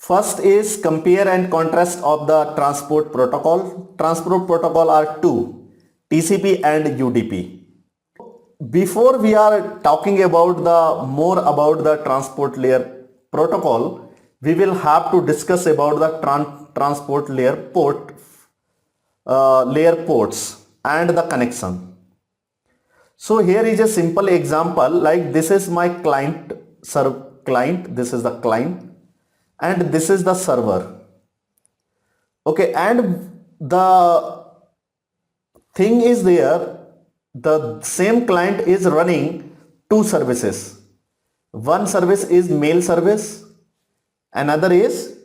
First is compare and contrast of the transport protocol. Transport protocol are two, TCP and UDP. Before we are talking about more about the transport layer protocol, we will have to discuss about the transport layer layer ports and the connection. So here is a simple example, like this is my client, this is the client, and this is the server. Okay, and the thing is there, the same client is running two services. One service is mail service, another is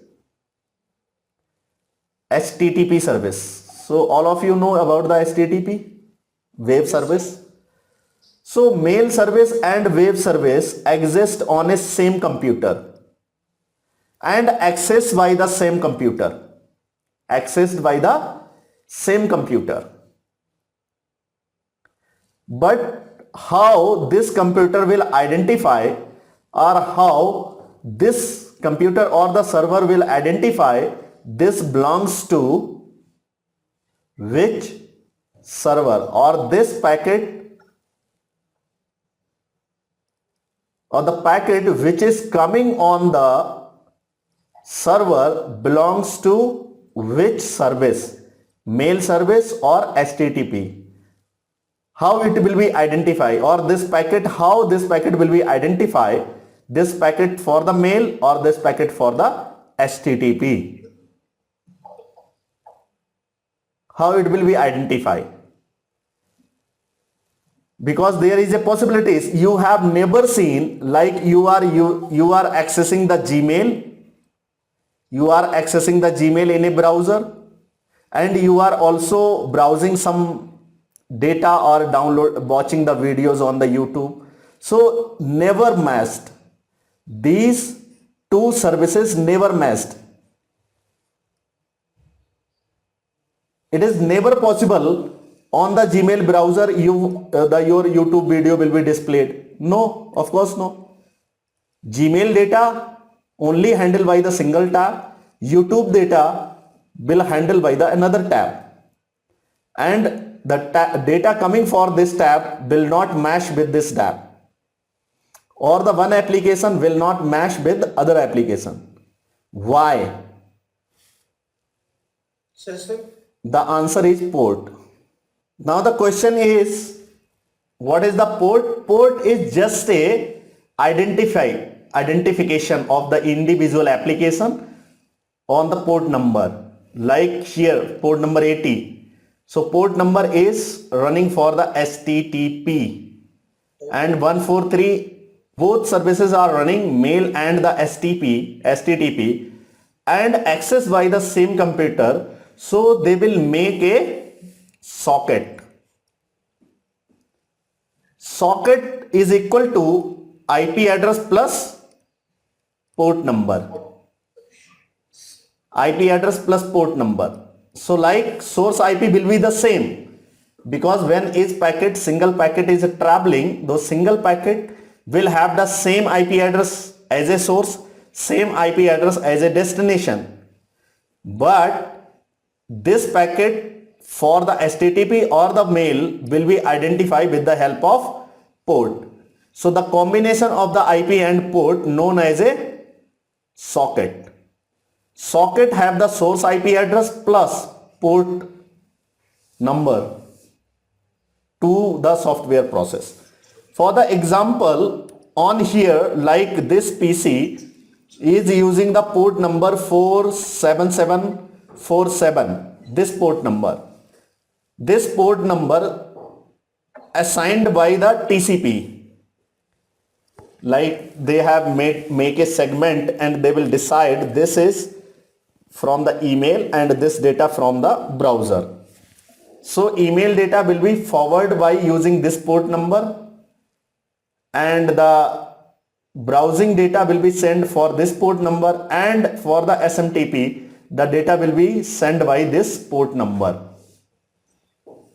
HTTP service. So all of you know about the HTTP wave service. So mail service and wave service exist on a same computer and accessed by the same computer. Accessed by the same computer. But how this computer will identify, or how this computer or the server will identify this belongs to which server, or this packet, or the packet which is coming on the server belongs to which service, mail service or HTTP. How it will be identified, or this packet, how this packet will be identified, this packet for the mail or this packet for the HTTP. How it will be identified? Because there is a possibility you have never seen, like you are accessing the Gmail, you are accessing the Gmail in a browser, and you are also browsing some data or watching the videos on the YouTube. So never matched. These two services never matched. It is never possible on the Gmail browser your YouTube video will be displayed. No, of course no. Gmail data only handled by the single tab. YouTube data will handle by the another tab. And the data coming for this tab will not match with this tab, or the one application will not match with other application. Why? The answer is port. Now the question is, what is the port? Port is just a identification of the individual application on the port number. Like here, port number 80. So port number is running for the HTTP, and 143, both services are running mail and the HTTP, and accessed by the same computer. So they will make a socket. Socket is equal to IP address plus port number. IP address plus port number. So like source IP will be the same, because when each packet, single packet is traveling, those single packet will have the same IP address as a source, same IP address as a destination. But this packet for the HTTP or the mail will be identified with the help of port. So the combination of the IP and port known as a socket. Socket have the source IP address plus port number to the software process. For the example on here, like this PC is using the port number 47747, this port number. This port number assigned by the TCP. Like they have make a segment and they will decide this is from the email and this data from the browser. So email data will be forwarded by using this port number, and the browsing data will be sent for this port number, and for the SMTP the data will be sent by this port number.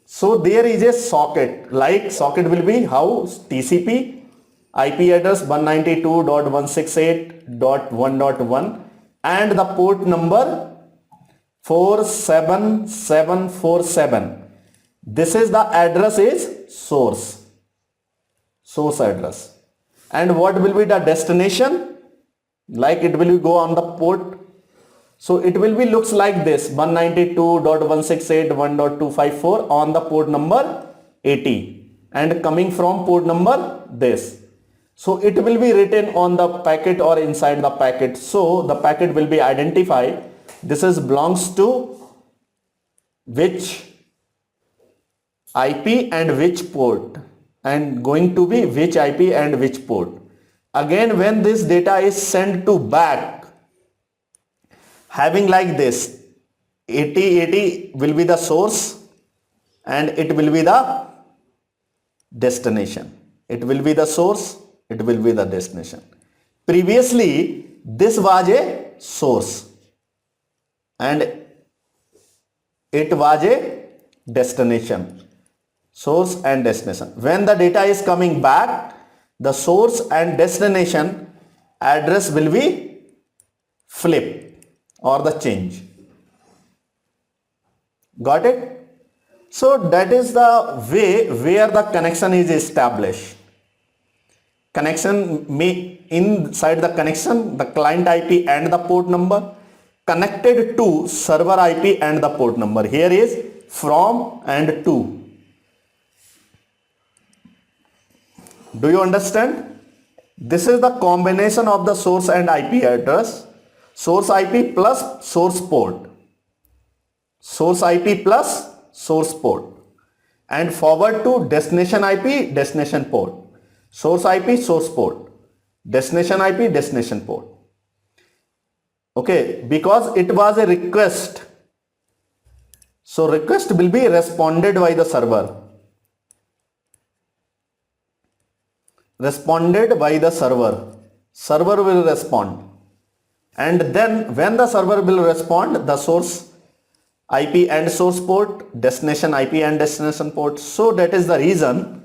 So there is a socket, like socket will be how TCP IP address 192.168.1.1 and the port number 47747. This is the address is source address. And what will be the destination? Like it will go on the port. So it will be looks like this 192.168.1.254 on the port number 80 and coming from port number this. So it will be written on the packet or inside the packet. So the packet will be identified. This is belongs to which IP and which port, and going to be which IP and which port. Again, when this data is sent to back, having like this 8080 will be the source and it will be the destination. It will be the source, it will be the destination. Previously this was a source and it was a destination. Source and destination. When the data is coming back, the source and destination address will be flip or the change. Got it? So that is the way where the connection is established. Connection inside the connection, the client IP and the port number connected to server IP and the port number. Here is from and to. Do you understand? This is the combination of the source and IP address. Source IP plus source port. Source IP plus source port. And forward to destination IP, destination port. Source IP, source port. Destination IP, destination port. Okay, because it was a request. So request will be responded by the server. Responded by the server. Server will respond. And then when the server will respond, the source IP and source port, destination IP and destination port. So that is the reason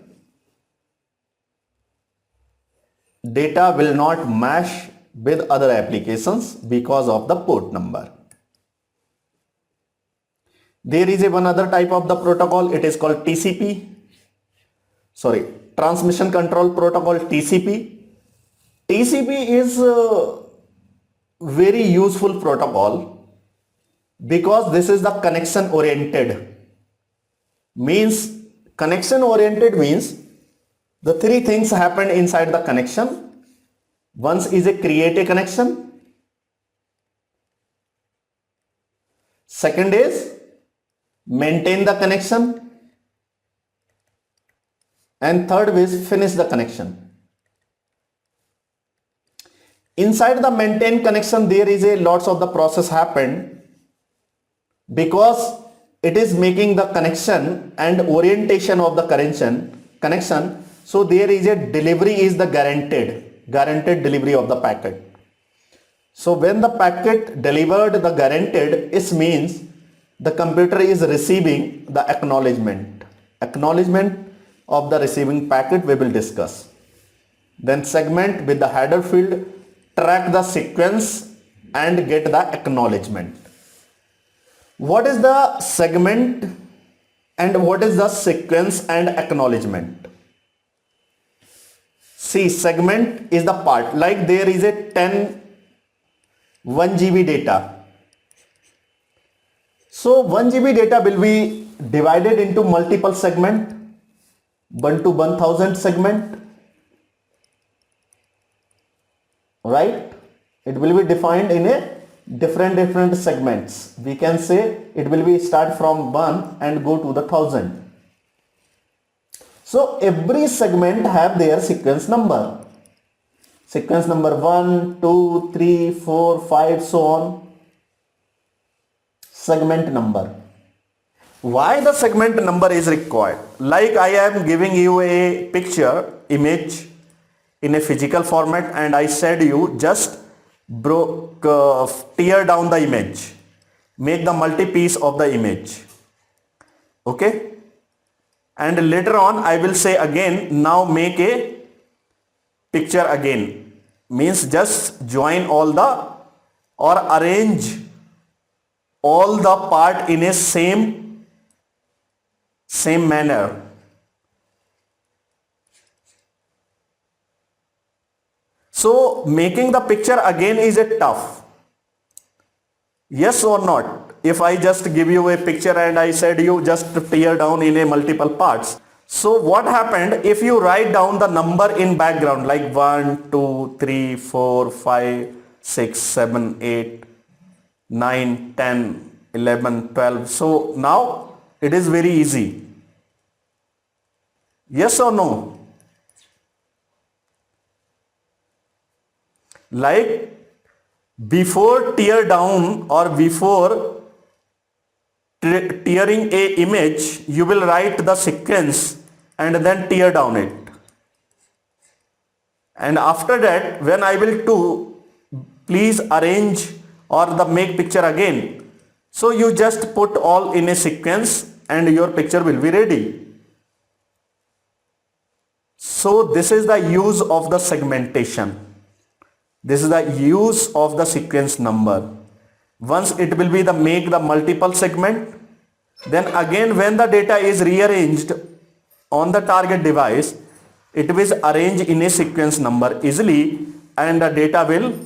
data will not match with other applications because of the port number. There is one other type of the protocol. It is called TCP. Sorry, Transmission Control Protocol, TCP. TCP is a very useful protocol because this is the connection oriented. Means connection oriented means the three things happen inside the connection. Once is a create a connection. Second is maintain the connection. And third is finish the connection. Inside the maintain connection, there is a lots of the process happen because it is making the connection and orientation of the connection. So there is a delivery is the guaranteed delivery of the packet. So when the packet delivered the guaranteed, it means the computer is receiving the acknowledgement of the receiving packet we will discuss. Then segment with the header field, track the sequence and get the acknowledgement. What is the segment and what is the sequence and acknowledgement? See, segment is the part, like there is a 1 GB data. So 1 GB data will be divided into multiple segment. 1 to 1000 segment, right? It will be defined in a different segments. We can say it will be start from 1 and go to the 1000. So every segment have their sequence number. Sequence number 1, 2, 3, 4, 5, so on. Segment number. Why the segment number is required? Like I am giving you a image in a physical format and I said you just tear down the image, make the multi-piece of the image. Okay? And later on I will say again, now make a picture again. Means just join all or arrange all the part in a same manner. So making the picture again is a tough. Yes or not? If I just give you a picture and I said you just tear down in a multiple parts. So what happened if you write down the number in background like 1, 2, 3, 4, 5, 6, 7, 8, 9, 10, 11, 12. So now it is very easy. Yes or no? Like before tear down or before tearing a image, you will write the sequence and then tear down it. And after that, when I will do, please arrange or the make picture again. So you just put all in a sequence and your picture will be ready. So this is the use of the segmentation. This is the use of the sequence number. Once it will be the make the multiple segment, then again when the data is rearranged on the target device, it will arrange in a sequence number easily and the data will,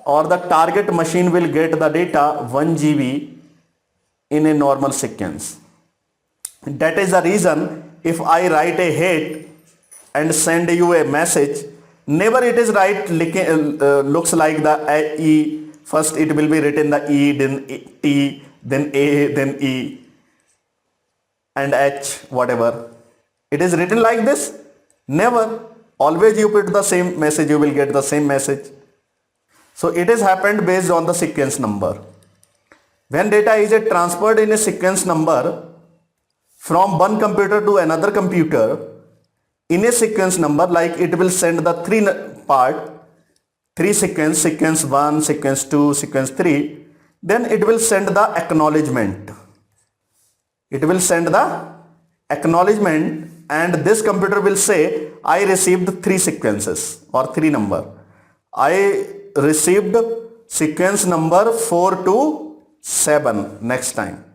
or the target machine will get the data 1 GB in a normal sequence. That is the reason if I write a head and send you a message, never it is looks like the E. First it will be written the E, then T, then A, then E and H, whatever. It is written like this? Never. Always you put the same message, you will get the same message. So it has happened based on the sequence number. When data is transferred in a sequence number from one computer to another computer, in a sequence number, like it will send the three sequence 1, sequence 2, sequence 3, then it will send the acknowledgement. It will send the acknowledgement and this computer will say, I received 3 sequences or 3 number. I received sequence number 4 to 7 next time.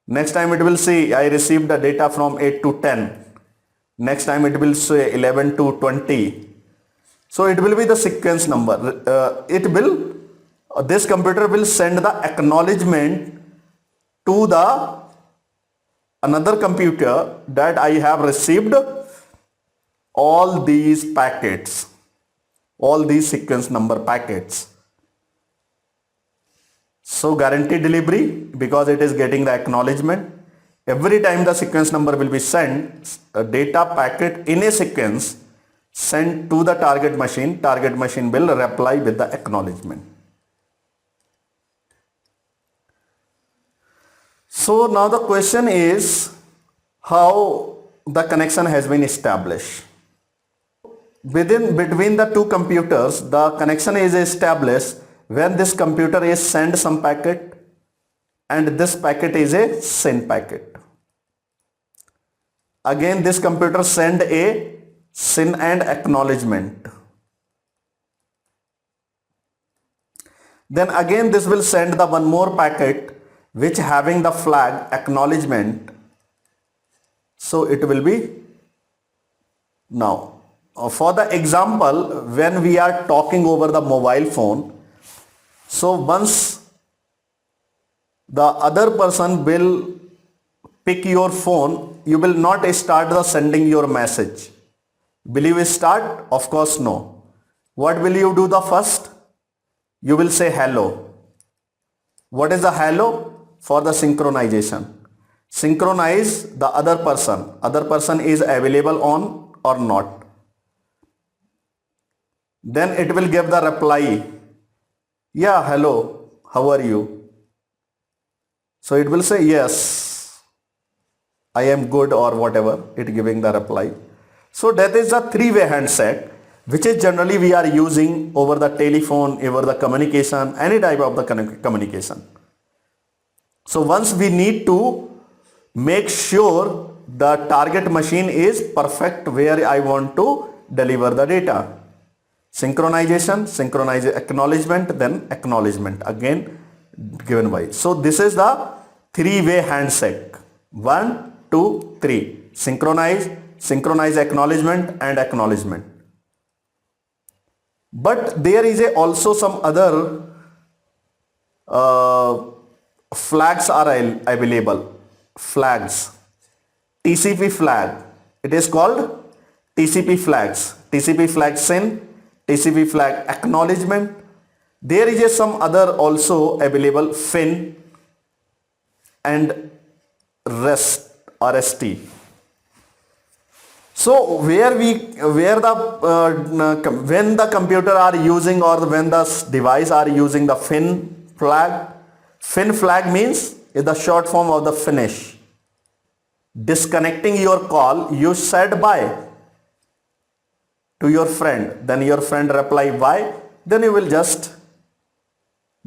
Next time it will say, I received the data from 8 to 10. Next time it will say 11 to 20. So it will be the sequence number. This computer will send the acknowledgement to the another computer that I have received all these packets, all these sequence number packets. So guaranteed delivery because it is getting the acknowledgement. Every time the sequence number will be sent, a data packet in a sequence sent to the target machine will reply with the acknowledgement. So now the question is how the connection has been established. Between the two computers, the connection is established when this computer is send some packet and this packet is a send packet. Again this computer send a send and acknowledgement. Then again this will send the one more packet which having the flag acknowledgement. So it will be now. For the example, when we are talking over the mobile phone, so once the other person will pick your phone, you will not start the sending your message. Will you start? Of course no. What will you do the first? You will say hello. What is the hello? For the synchronization. Synchronize the other person. Other person is available on or not. Then it will give the reply. Yeah, hello, how are you? So it will say yes, I am good or whatever, it giving the reply. So that is a three-way handset which is generally we are using over the telephone, over the communication, any type of the communication. So once we need to make sure the target machine is perfect where I want to deliver the data. synchronization, acknowledgement, then acknowledgement again given by. So this is the three-way handshake. 1, 2, 3. Synchronize acknowledgement and acknowledgement. But there is also some other flags are available. Flags. TCP flag. It is called TCP flags. TCP flag SYN, TCP flag acknowledgement. There is some other also available FIN and RST. So when the computer are using or when the device are using the FIN flag means is the short form of the finish. Disconnecting your call, you said bye to your friend, then your friend reply bye, then you will just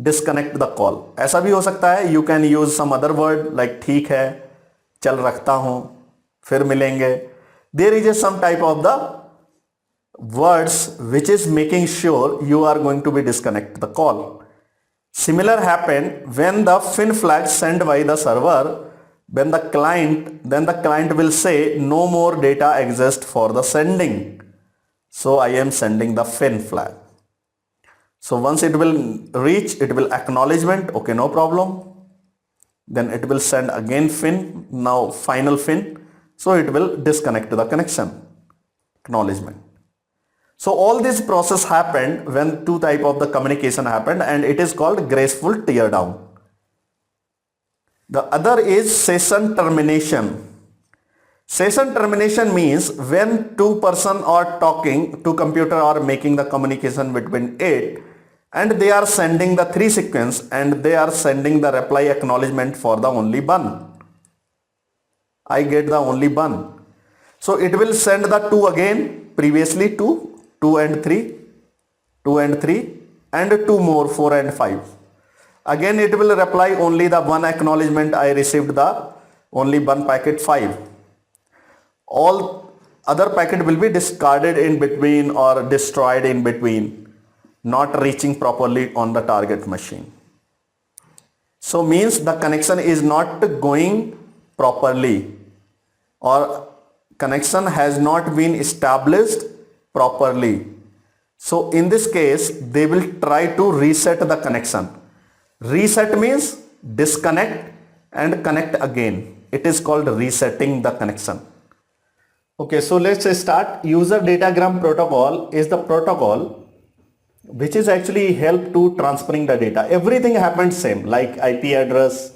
disconnect the call. ऐसा भी हो सकता है, you can use some other word like ठीक है, चल रखता हूँ, फिर मिलेंगे. There is some type of the words which is making sure you are going to be disconnect the call. Similar happened when the FIN flag sent by the server, then the client will say no more data exists for the sending. So I am sending the FIN flag. So once it will reach, it will acknowledgement, okay, no problem. Then it will send again FIN, now final FIN. So it will disconnect the connection, acknowledgement. So all this process happened when two type of the communication happened, and it is called graceful teardown. The other is session termination. Session termination means when two person are talking, two computer are making the communication between it, and they are sending the 3 sequence and they are sending the reply acknowledgement for the only one. I get the only one. So it will send the 2 again, previously 2 and 3, 2 and 3 and 2 more, 4 and 5. Again it will reply only the one acknowledgement, I received the only one packet 5. All other packet will be discarded in between or destroyed in between, not reaching properly on the target machine. So means the connection is not going properly, or connection has not been established properly. So in this case they will try to reset the connection. Reset means disconnect and connect again. It is called resetting the connection. Okay, so let's start. User Datagram Protocol is the protocol which is actually help to transferring the data. Everything happens same, like IP address.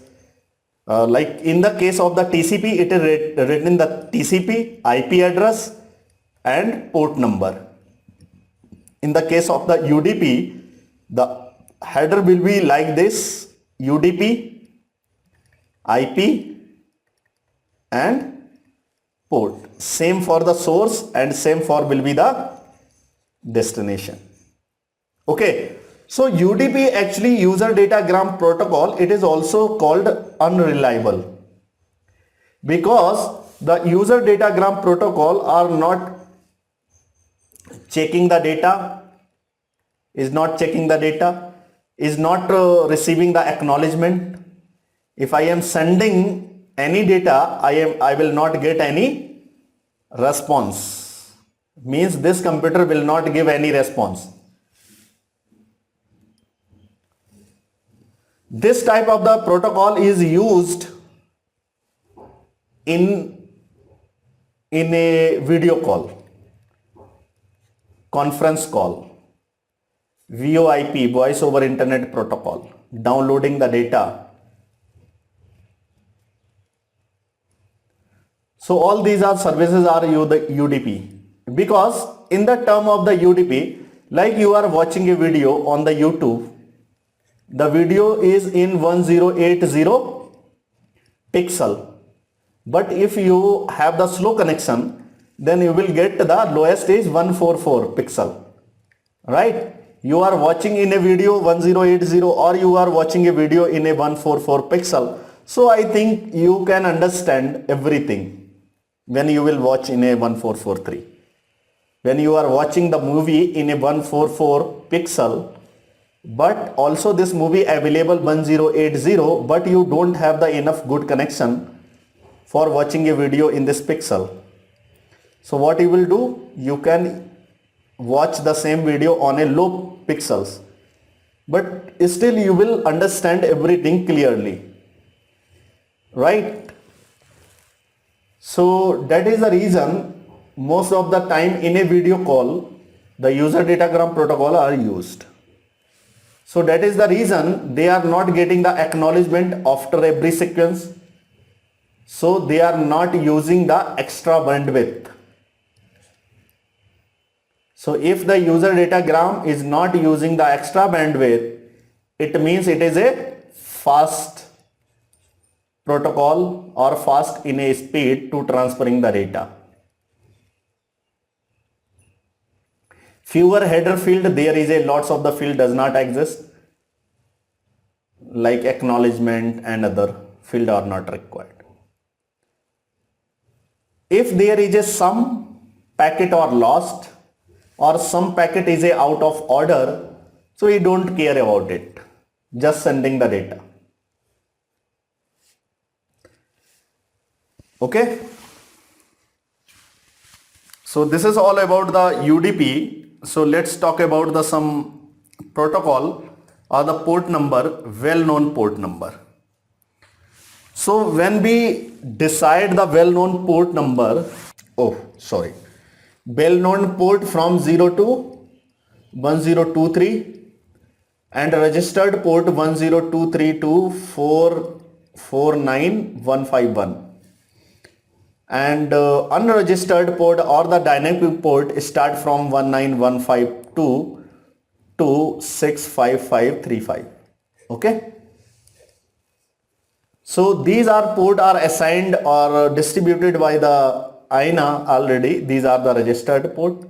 Like in the case of the TCP, it is written in the TCP, IP address and port number. In the case of the UDP, the header will be like this: UDP, IP and port. Same for the source and same for will be the destination. Okay. So UDP actually user datagram protocol, it is also called unreliable because the user datagram protocol are not checking the data, is not checking the data, is not receiving the acknowledgement. If I am sending any data, I will not get any response. Means this computer will not give any response. This type of the protocol is used in a video call, conference call, VoIP, voice over internet protocol, downloading the data. So all these are services are UDP, because in the term of the UDP, like you are watching a video on the YouTube, the video is in 1080 pixel, but if you have the slow connection, then you will get the lowest is 144 pixel, right? You are watching in a video 1080 or you are watching a video in a 144 pixel. So I think you can understand everything when you will watch in a 1443. when you are watching the movie in a 144 pixel, but also this movie available 1080, but you don't have the enough good connection for watching a video in this pixel. So what you will do, you can watch the same video on a low pixels, but still you will understand everything clearly, right? So that is the reason most of the time in a video call the user datagram protocol are used. So that is the reason they are not getting the acknowledgement after every sequence, so they are not using the extra bandwidth. So if the user datagram is not using the extra bandwidth, it means it is a fast protocol or fast in a speed to transferring the data. Fewer header field, there is a lots of the field does not exist, like acknowledgement and other field are not required. If there is a some packet or lost, or some packet is a out of order, so we don't care about it, just sending the data. Okay, so this is all about the UDP. So let's talk about the some protocol or the port number, well-known port number. So when we decide the well-known port number, well-known port from 0 to 1023 and registered port 1023 to 449151, and unregistered port or the dynamic port start from 19152 to 65535. Okay, so these are port are assigned or distributed by the INA already. These are the registered port.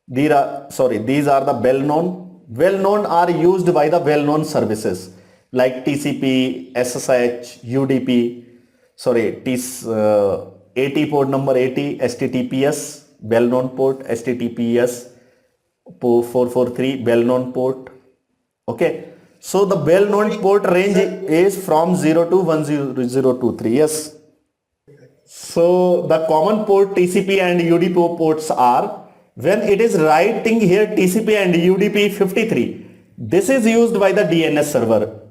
These are the well-known. Well-known are used by the well-known services like TCP, SSH, UDP, AT port number 80, HTTPS, well-known port, HTTPS 443, well-known port. Okay, so the well-known port range is from 0 to 1023. Yes. So the common port TCP and UDP ports are, when it is writing here TCP and UDP 53, this is used by the DNS server,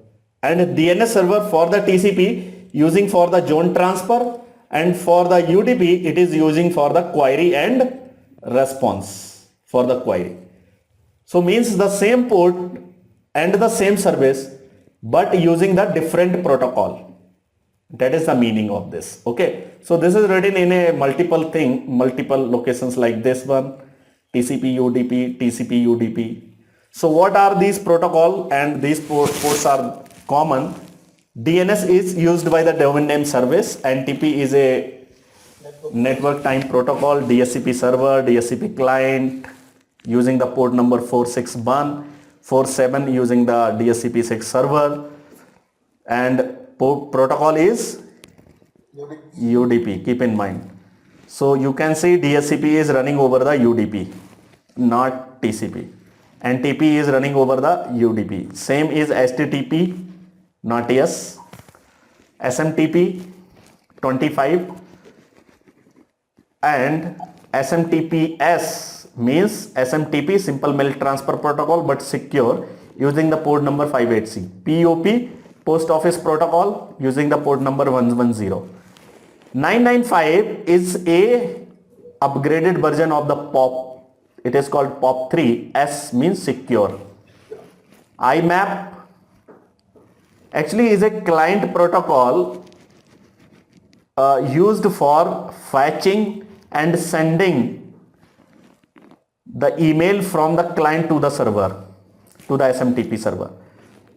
and DNS server for the TCP using for the zone transfer, and for the UDP it is using for the query and response for the query. So means the same port and the same service but using the different protocol. That is the meaning of this. Okay, so this is written in a multiple locations like this one, TCP UDP, TCP UDP. So what are these protocol, and these ports are common. DNS is used by the domain name service, NTP is a network time protocol, DHCP server, DHCP client using the port number 461, 47 using the DHCP 6 server, and protocol is UDP, keep in mind. So you can see DHCP is running over the UDP, not TCP, and TP is running over the UDP. Same is HTTP, not yes. SMTP 25 and SMTPS means SMTP, simple mail transfer protocol but secure, using the port number 580. POP, post office protocol, using the port number 110. 995 is a upgraded version of the POP. It is called POP3. S means secure. IMAP actually is a client protocol used for fetching and sending the email from the client to the server, to the SMTP server.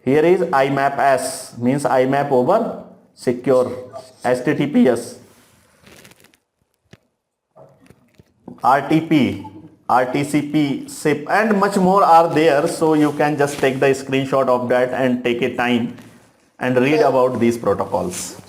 Here is IMAP S, means IMAP over secure. HTTPS, RTP, RTCP, SIP, and much more are there. So you can just take the screenshot of that and take a time and read about these protocols.